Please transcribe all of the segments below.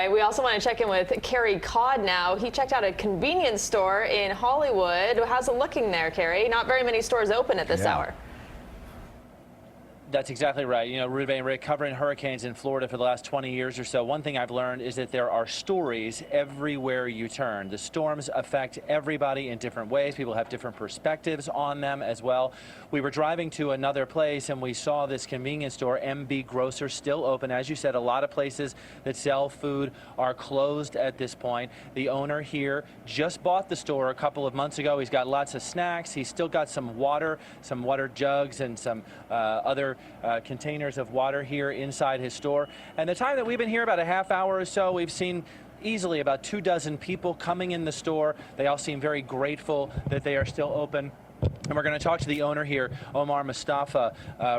right, we also want to check in with Carey now. He checked out a convenience store in Hollywood. How's it looking there, Carey? Not very many stores open at this hour. That's exactly right. You know, Rudy and Rick, covering hurricanes in Florida for the last 20 years or so, one thing I've learned is that there are stories everywhere you turn. The storms affect everybody in different ways. People have different perspectives on them as well. We were driving to another place and we saw this convenience store, MB Grocer, still open. As you said, a lot of places that sell food are closed at this point. The owner here just bought the store a couple of months ago. He's got lots of snacks. He's still got some water jugs and some other containers of water here inside his store. And the time that we've been here, about a half hour or so, we've seen easily about 24 people coming in the store. They all seem very grateful that they are still open. And we're going to talk to the owner here, Omar Mustafa,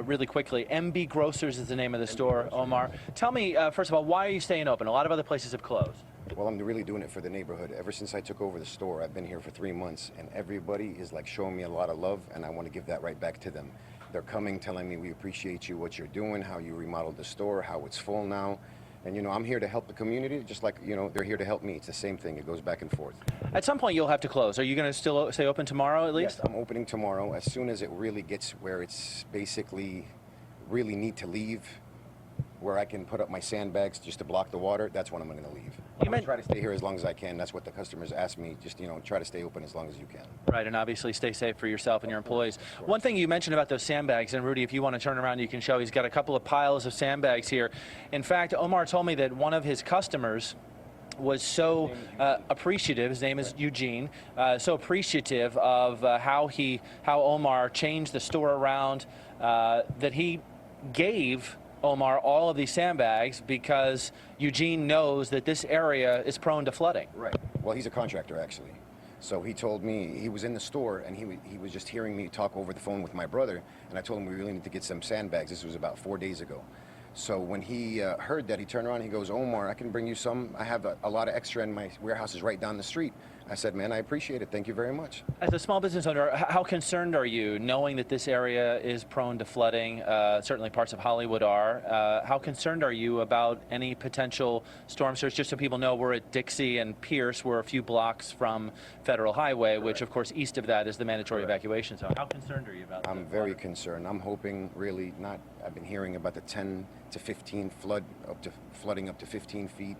really quickly. MB Grocers is the name of the store. Omar, tell me, first of all, why are you staying open? A lot of other places have closed. Well, I'm really doing it for the neighborhood. Ever since I took over the store, I've been here for 3 months, and everybody is like showing me a lot of love, and I want to give that right back to them. They're coming, telling me we appreciate you, what you're doing, how you remodeled the store, how it's full now. And, you know, I'm here to help the community, just like, you know, they're here to help me. It's the same thing. It goes back and forth. At some point, you'll have to close. Are you going to still stay open tomorrow, at least? Yes, I'm opening tomorrow. As soon as it really gets where it's basically really need to leave, where I can put up my sandbags just to block the water, that's when I'm going to leave. I'm going to try to stay here as long as I can. That's what the customers ask me. Just, you know, try to stay open as long as you can. Right, and obviously stay safe for yourself and your employees. One thing you mentioned about those sandbags, and Rudy, if you want to turn around, you can show he's got a couple of piles of sandbags here. In fact, Omar told me that one of his customers was so appreciative, his name is Eugene, so appreciative of how Omar changed the store around, that he gave Omar all of these sandbags because Eugene knows that this area is prone to flooding. Right. Well, he's a contractor, actually. So he told me, he was in the store and he was just hearing me talk over the phone with my brother, and I told him we really need to get some sandbags. This was about 4 days ago. So when he heard that, he turned around and he goes, Omar, I can bring you some. I have a lot of extra in my warehouse is right down the street. I said, man, I appreciate it. Thank you very much. As a small business owner, how concerned are you knowing that this area is prone to flooding? Certainly parts of Hollywood are. How concerned are you about any potential storm surge? Just so people know, we're at Dixie and Pierce. We're a few blocks from Federal Highway, which of course east of that is the mandatory evacuation zone. How concerned are you about that? I'm very concerned. I'm hoping really not. I've been hearing about the 10 to 15 flooding up to 15 feet.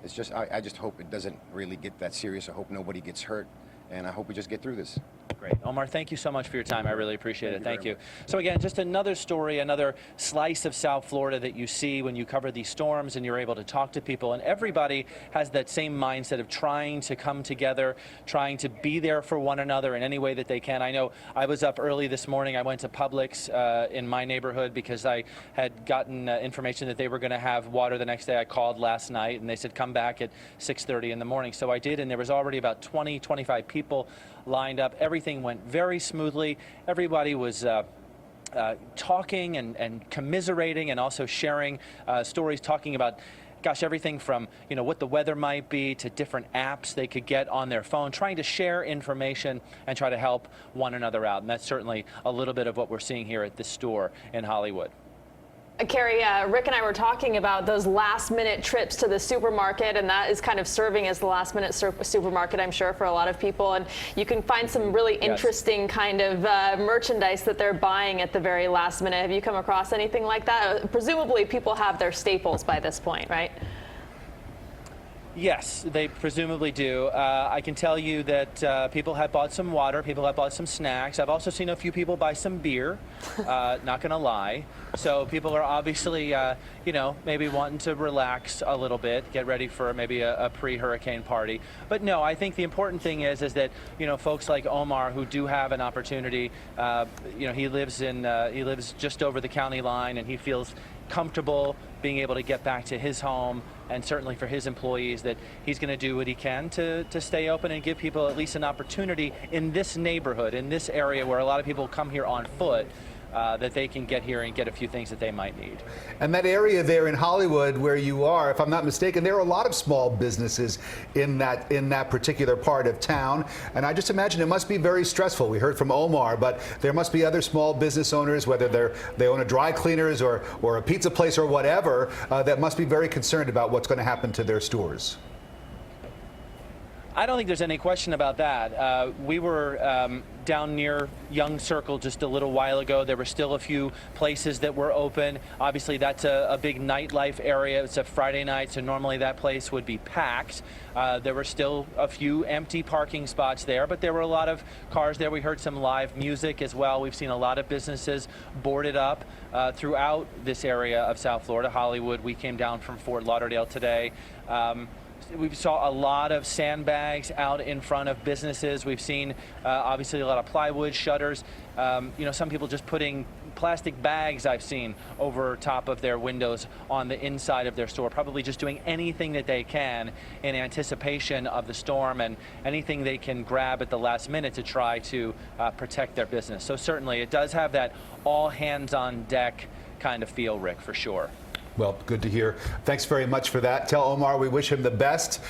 It's just, I just hope it doesn't really get that serious. I hope nobody gets hurt, and I hope we just get through this. Great. Omar, thank you so much for your time. I really appreciate it. Thank you. So again, just another story, another slice of South Florida that you see when you cover these storms and you're able to talk to people. And everybody has that same mindset of trying to come together, trying to be there for one another in any way that they can. I know I was up early this morning. I went to Publix in my neighborhood because I had gotten information that they were going to have water the next day. I called last night and they said come back at 6:30 in the morning. So I did, and there was already about 20, 25 people lined up. Everything went very smoothly. Everybody was talking and commiserating and also sharing stories, talking about, gosh, everything from, you know, what the weather might be to different apps they could get on their phone, trying to share information and try to help one another out. And that's certainly a little bit of what we're seeing here at this store in Hollywood. Carey, Rick and I were talking about those last-minute trips to the supermarket, and that is kind of serving as the last-minute supermarket, I'm sure, for a lot of people. And you can find some really interesting kind of merchandise that they're buying at the very last minute. Have you come across anything like that? Presumably, people have their staples by this point, right? Yes, they presumably do. I can tell you that people have bought some water, people have bought some snacks. I've also seen a few people buy some beer, not going to lie. So people are obviously, you know, maybe wanting to relax a little bit, get ready for maybe a pre-hurricane party. But no, I think the important thing is that, you know, folks like Omar who do have an opportunity, you know, he lives just over the county line, and he feels comfortable being able to get back to his home, and certainly for his employees that he's going to do what he can to stay open and give people at least an opportunity in this neighborhood, in this area where a lot of people come here on foot. that they can get here and get a few things that they might need. And that area there in Hollywood where you are, if I'm not mistaken, there are a lot of small businesses in that particular part of town. And I just imagine it must be very stressful. We heard from Omar, but there must be other small business owners, whether they own a dry cleaners or a pizza place or whatever, that must be very concerned about what's going to happen to their stores. I don't think there's any question about that. We were down near Young Circle just a little while ago. There were still a few places that were open. Obviously, that's a big nightlife area. It's a Friday night, so normally that place would be packed. There were still a few empty parking spots there, but there were a lot of cars there. We heard some live music as well. We've seen a lot of businesses boarded up throughout this area of South Florida. Hollywood, we came down from Fort Lauderdale today. We saw a lot of sandbags out in front of businesses. We've seen obviously a lot of plywood shutters. Some people just putting plastic bags I've seen over top of their windows on the inside of their store, probably just doing anything that they can in anticipation of the storm and anything they can grab at the last minute to try to protect their business. So certainly it does have that all hands on deck kind of feel, Rick, for sure. Well, good to hear. Thanks very much for that. Tell Omar we wish him the best.